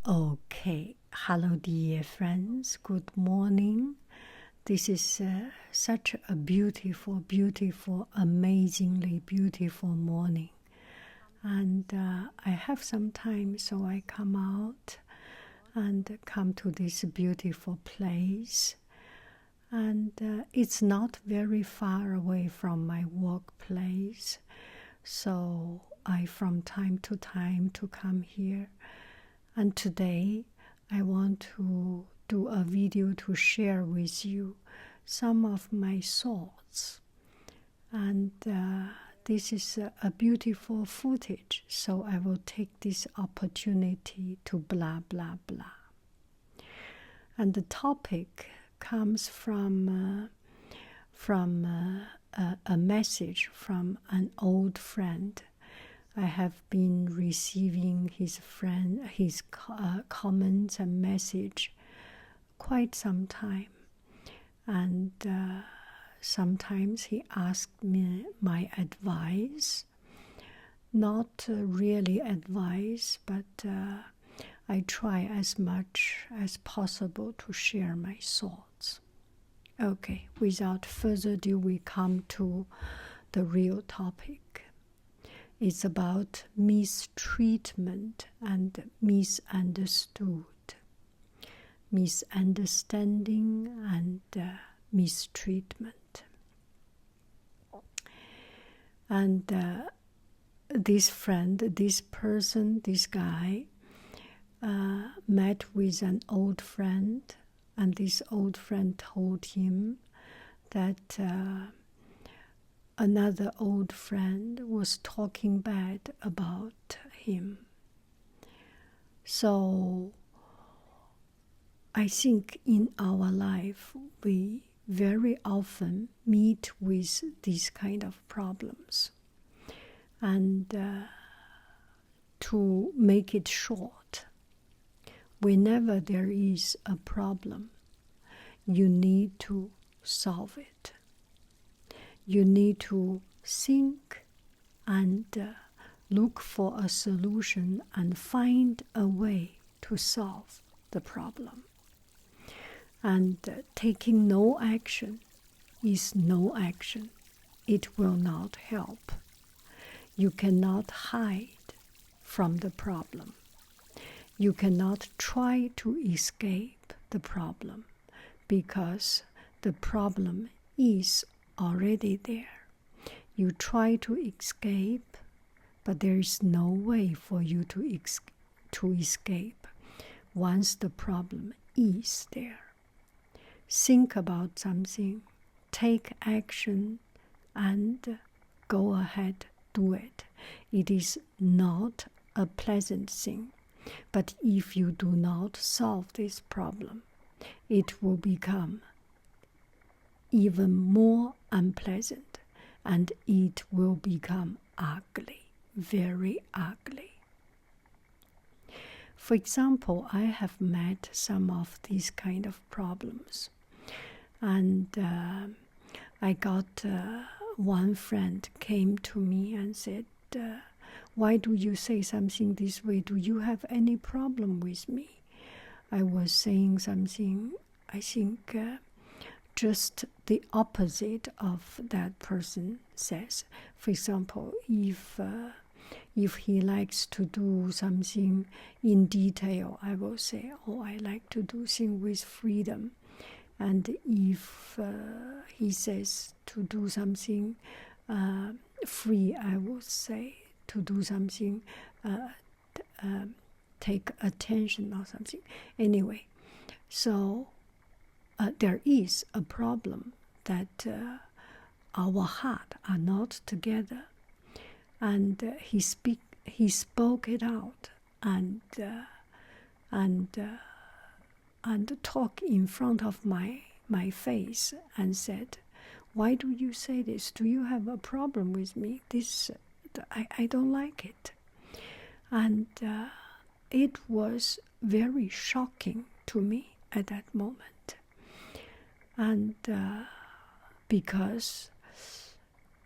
Okay, hello dear friends, good morning. This is such a beautiful, amazingly beautiful morning. And I have some time, so I come out and come to this beautiful place. And it's not very far away from my workplace, so I from time to time to come here. And today I want to do a video to share with you some of my thoughts. And this is a beautiful footage, so I will take this opportunity to blah blah blah. And the topic comes from a message from an old friend. I have been receiving his comments and message quite some time, and sometimes he asked me my advice. Not really advice, but I try as much as possible to share my thoughts. Okay, without further ado, we come to the real topic. It's about mistreatment and misunderstood. Misunderstanding and mistreatment. And this friend, this person, this guy met with an old friend, and this old friend told him that another old friend was talking bad about him. So I think in our life we very often meet with these kind of problems. And to make it short, whenever there is a problem, you need to solve it. You need to think and look for a solution and find a way to solve the problem. And taking no action is no action. It will not help. You cannot hide from the problem. You cannot try to escape the problem because the problem is already there. You try to escape, but there is no way for you to escape once the problem is there. Think about something, take action, and go ahead, do it. It is not a pleasant thing, but if you do not solve this problem, it will become even more unpleasant, and it will become ugly, very ugly. For example, I have met some of these kind of problems, and I got one friend came to me and said, why do you say something this way? Do you have any problem with me? I was saying something, I think, just the opposite of that person says. For example, if he likes to do something in detail, I will say, oh, I like to do things with freedom. And if he says to do something free, I will say to do something, take attention or something. Anyway, so there is a problem that our hearts are not together, and he spoke it out and talk in front of my face and said, why do you say this? Do you have a problem with me? This I don't like it. And it was very shocking to me at that moment. And because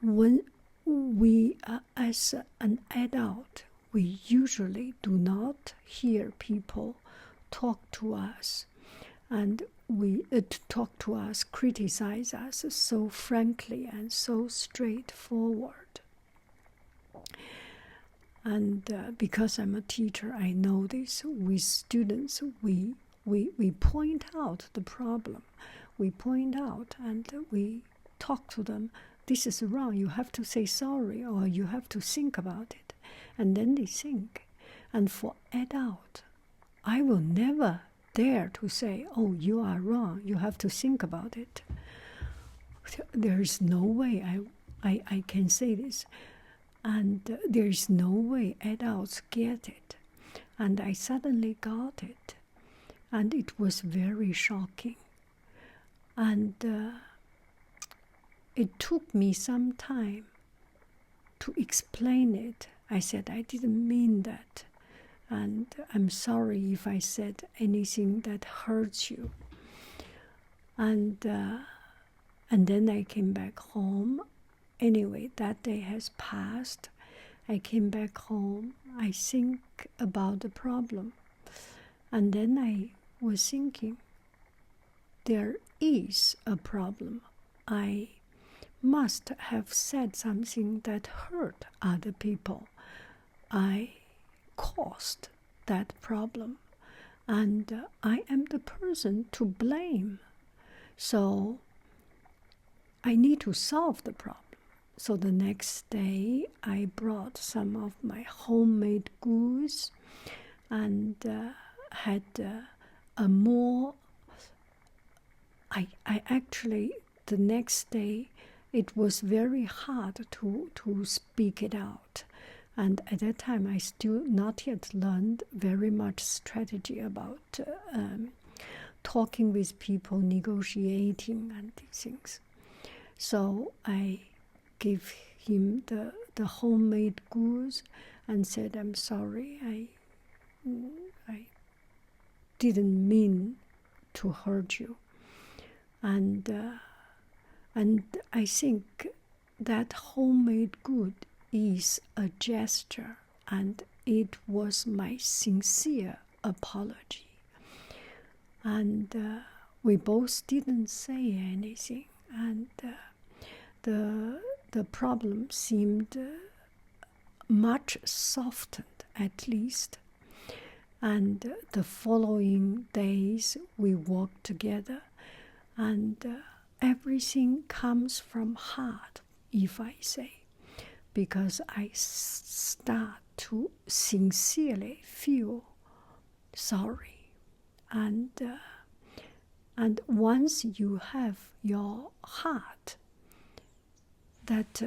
when we, as an adult, we usually do not hear people talk to us, and talk to us, criticize us so frankly and so straightforward. And because I'm a teacher, I know this. With students, we point out the problem. We point out and we talk to them. This is wrong. You have to say sorry, or you have to think about it. And then they think. And for adult, I will never dare to say, oh, you are wrong. You have to think about it. There is no way I can say this. And there is no way adults get it. And I suddenly got it. And it was very shocking. And it took me some time to explain it. I said, I didn't mean that. And I'm sorry if I said anything that hurts you. And then I came back home. Anyway, that day has passed. I came back home. I think about the problem. And then I was thinking, there is a problem. I must have said something that hurt other people. I caused that problem. And I am the person to blame. So I need to solve the problem. So the next day, I brought some of my homemade goods and had a more... I actually, the next day, it was very hard to speak it out. And at that time, I still not yet learned very much strategy about talking with people, negotiating, and these things. So I gave him the homemade goods and said, I'm sorry, I didn't mean to hurt you. And I think that homemade good is a gesture, and it was my sincere apology. And we both didn't say anything, and the problem seemed much softened, at least. And the following days we walked together, and everything comes from heart, if I say, because I start to sincerely feel sorry. And once you have your heart that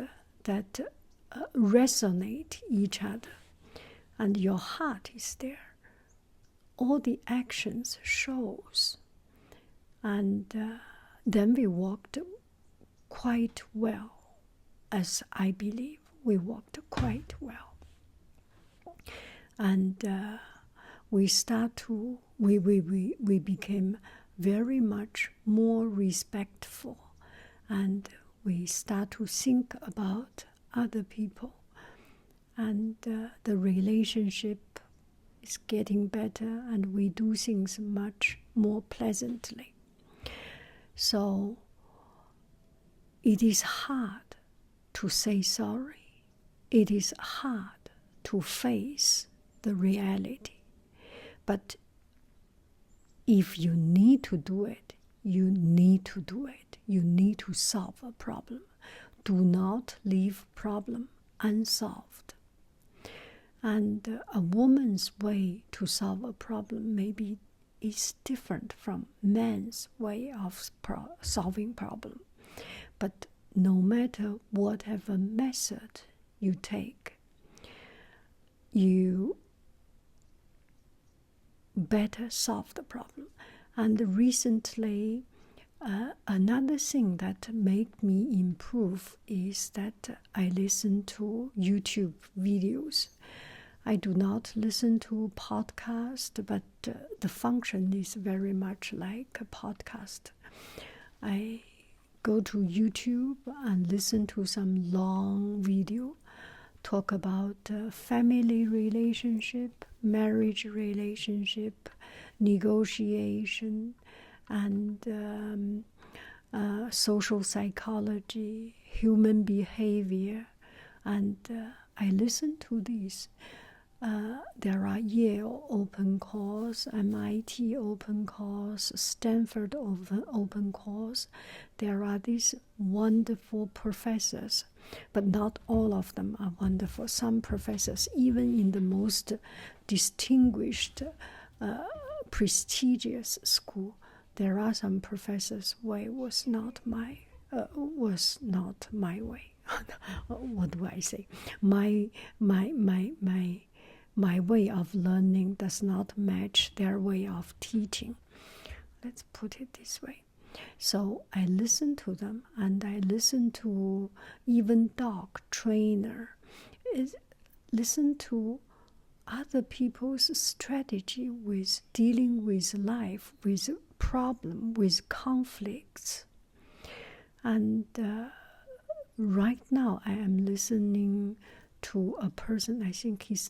resonate each other, and your heart is there, all the actions shows. And then we walked quite well, as I believe we walked quite well. And we became very much more respectful, and we start to think about other people, and the relationship is getting better, and we do things much more pleasantly. So it is hard to say sorry. It is hard to face the reality. But if you need to do it, you need to do it. You need to solve a problem. Do not leave problem unsolved. And a woman's way to solve a problem maybe is different from man's way of solving problem. But no matter whatever method you take, you better solve the problem. And recently, another thing that made me improve is that I listen to YouTube videos. I do not listen to podcast, but the function is very much like a podcast. I go to YouTube and listen to some long video, talk about family relationship, marriage relationship, negotiation, and social psychology, human behavior, and I listen to these. There are Yale open course, MIT open course, Stanford open course. There are these wonderful professors, but not all of them are wonderful. Some professors, even in the most distinguished, prestigious school, there are some professors' way was not my way. What do I say? My way of learning does not match their way of teaching. Let's put it this way. So I listen to them, and I listen to even dog trainer. Listen to other people's strategy with dealing with life, with problem, with conflicts. And right now I am listening to a person, I think he's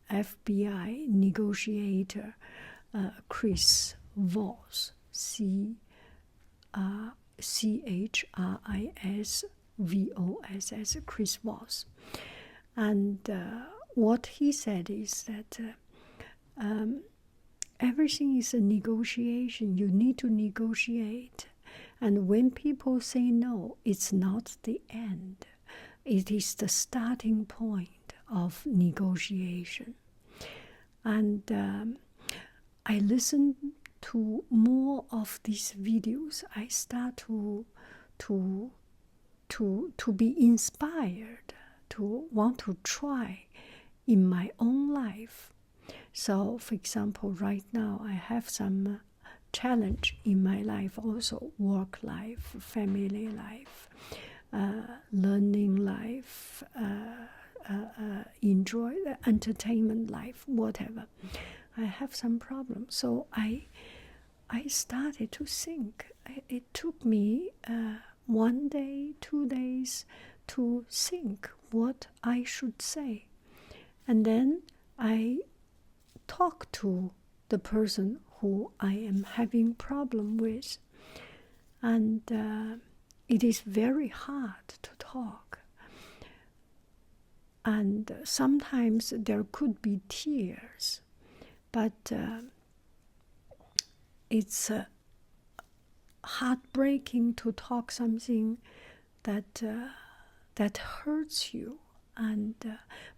FBI negotiator, Chris Voss, CHRISVOSS, Chris Voss. And what he said is that everything is a negotiation. You need to negotiate. And when people say no, it's not the end. It is the starting point of negotiation. And I listen to more of these videos. I start to be inspired, to want to try in my own life. So, for example, right now I have some challenge in my life also, work life, family life, learning life, enjoy the entertainment life, whatever. I have some problems. So I started to think. It took me 1 day, 2 days to think what I should say. And then I talk to the person who I am having problem with. And it is very hard to talk. And sometimes there could be tears. But it's heartbreaking to talk something that hurts you. And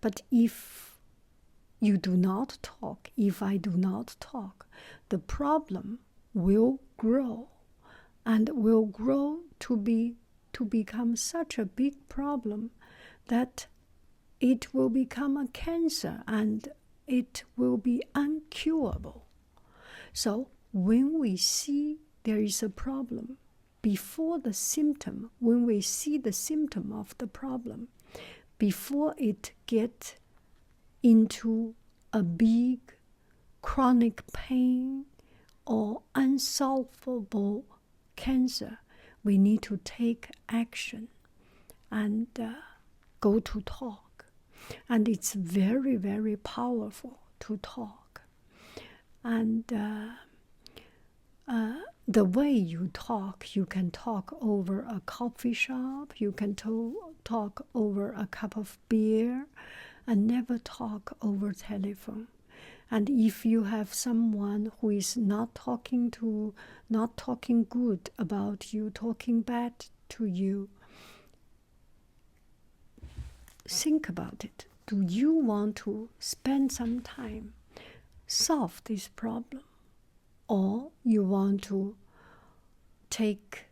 but if you do not talk, if I do not talk, the problem will grow, and will grow to become such a big problem that it will become a cancer, and it will be uncurable. So when we see there is a problem, before the symptom, when we see the symptom of the problem, before it gets into a big chronic pain or unsolvable cancer, we need to take action and go to talk. And it's very, very powerful to talk. And the way you talk, you can talk over a coffee shop, you can talk over a cup of beer, and never talk over telephone. And if you have someone who is not talking good about you, talking bad to you, think about it. Do you want to spend some time solve this problem, or you want to think,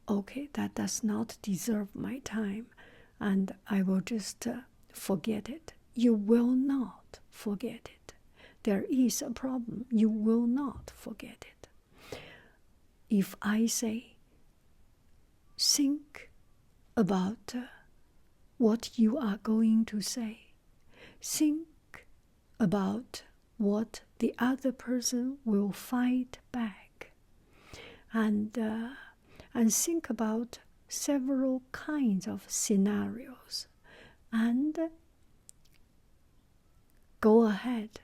okay, that does not deserve my time, and I will just forget it? You will not forget it. There is a problem. You will not forget it. If I say, think about what you are going to say. Think about what the other person will fight back. And think about several kinds of scenarios. and go ahead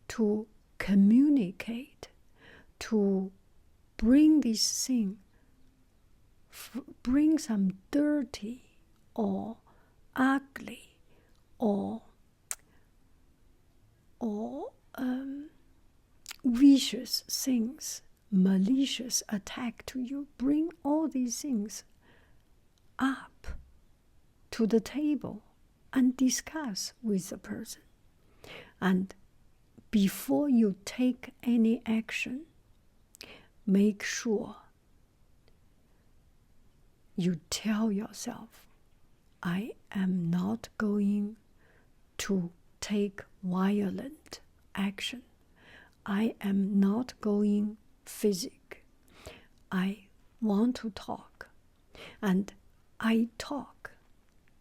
to communicate, to bring this thing, bring some dirty or ugly or vicious things, malicious attack to you. Bring all these things up to the table and discuss with the person. And before you take any action, make sure you tell yourself, I am not going to take violent action. I am not going physic. I want to talk. And I talk.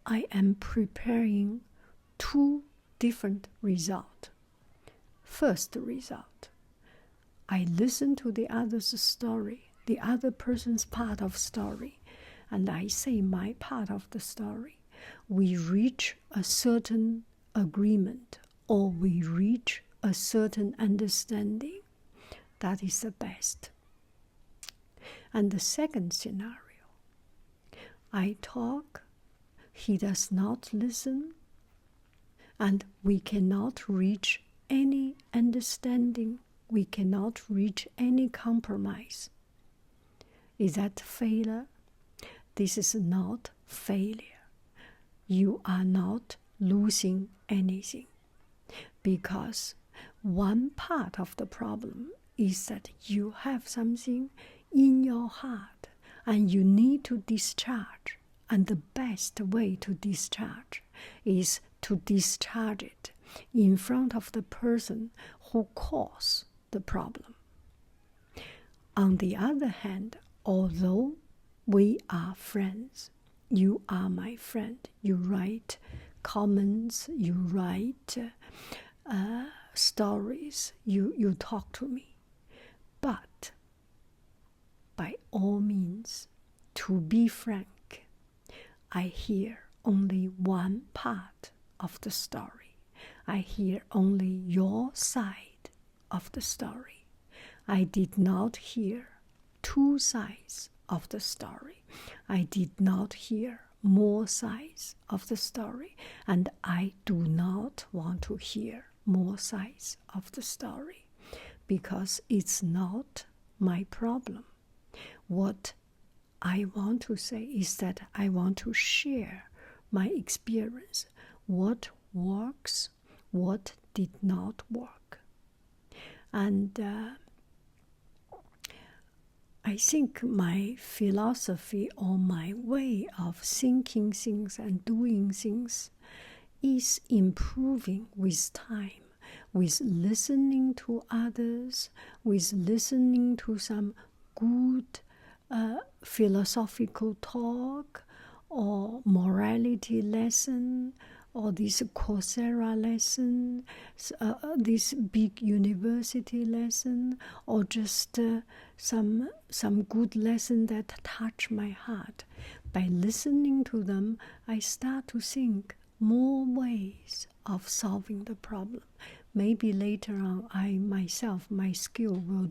I am preparing two different results. First result, I listen to the other's story, the other person's part of story, and I say my part of the story. We reach a certain agreement, or we reach a certain understanding. That is the best. And the second scenario, I talk, he does not listen, and we cannot reach any understanding. We cannot reach any compromise. Is that failure? This is not failure. You are not losing anything, because one part of the problem is that you have something in your heart and you need to discharge, and the best way to discharge is to discharge it in front of the person who caused the problem. On the other hand, although we are friends, you are my friend, you write comments, you write stories, you talk to me. But by all means, to be frank, I hear only one part of the story. I hear only your side of the story. I did not hear two sides of the story. I did not hear more sides of the story, and I do not want to hear more sides of the story, because it's not my problem. What I want to say is that I want to share my experience, what works, what did not work. And I think my philosophy or my way of thinking things and doing things is improving with time, with listening to others, with listening to some good philosophical talk or morality lesson, or this Coursera lesson, this big university lesson, or just some good lesson that touch my heart. By listening to them, I start to think more ways of solving the problem. Maybe later on, my skill will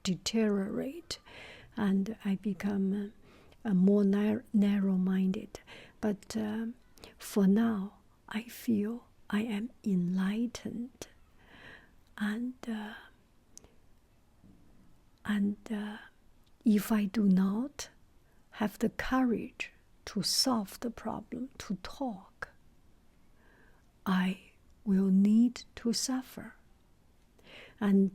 deteriorate, and I become more narrow-minded. But for now, I feel I am enlightened, and if I do not have the courage to solve the problem, to talk, I will need to suffer. And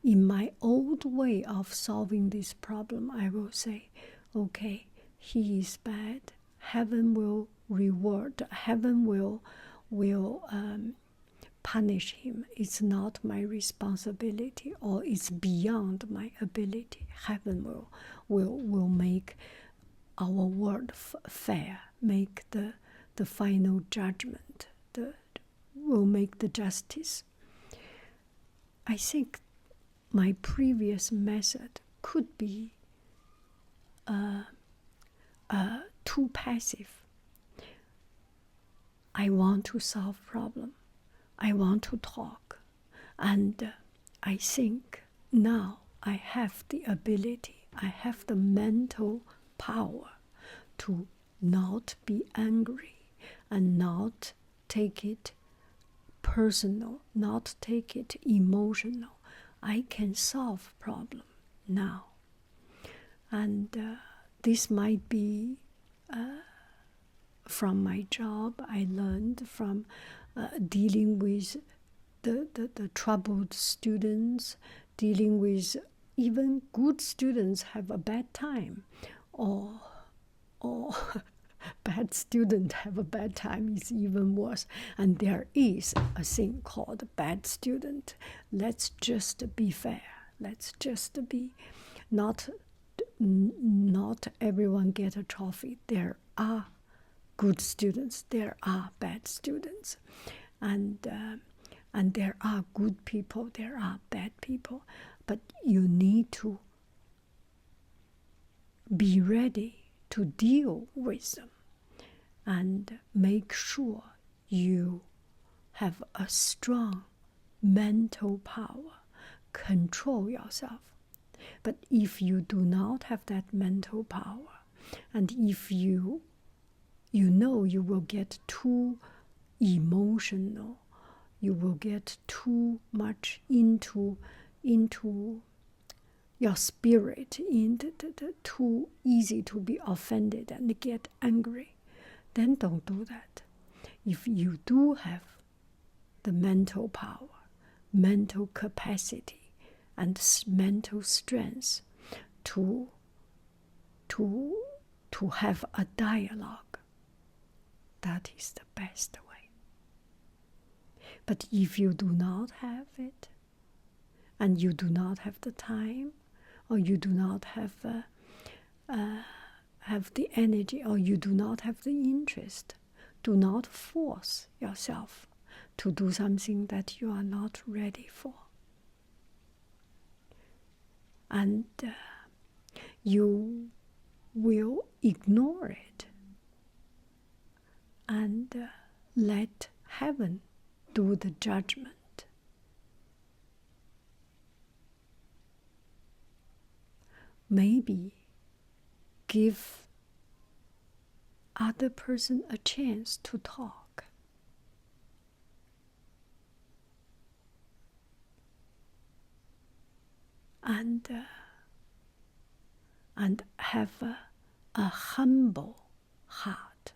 in my old way of solving this problem, I will say, okay, he is bad. Heaven will reward. Heaven will punish him. It's not my responsibility, or it's beyond my ability. Heaven will make our world fair, make the final judgment, will make the justice. I think my previous method could be too passive. I want to solve problem. I want to talk. And I think now I have the ability, I have the mental power to not be angry and not take it personal, not take it emotional. I can solve problem now. And this might be from my job. I learned from dealing with the troubled students, dealing with even good students have a bad time, or bad student have a bad time is even worse. And there is a thing called bad student. Let's just be fair. Let's just be not everyone get a trophy. There are good students, there are bad students, and there are good people, there are bad people. But you need to be ready to deal with them and make sure you have a strong mental power, control yourself. But if you do not have that mental power, and if you know you will get too emotional, you will get too much into your spirit, too easy to be offended and get angry, then don't do that. If you do have the mental power, mental capacity, and mental strength to have a dialogue, that is the best way. But if you do not have it, and you do not have the time, or you do not have the energy, or you do not have the interest, do not force yourself to do something that you are not ready for. And you will ignore it and let heaven do the judgment. Maybe give other person a chance to talk. And have a humble heart,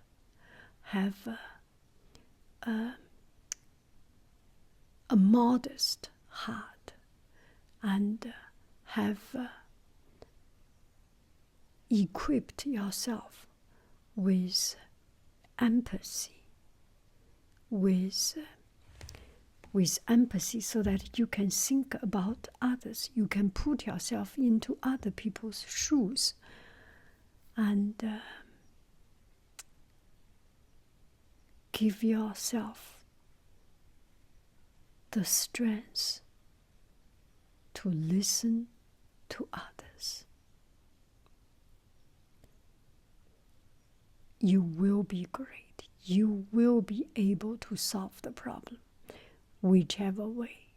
have a modest heart, and have equipped yourself with empathy, with empathy, so that you can think about others. You can put yourself into other people's shoes, and give yourself the strength to listen to others. You will be great. You will be able to solve the problem, whichever way.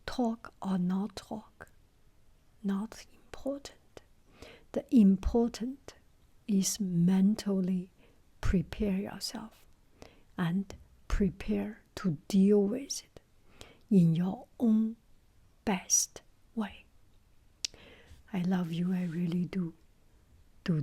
Talk or not talk, not important. The important is mentally prepare yourself and prepare to deal with it in your own best way. I love you, I really do. Do.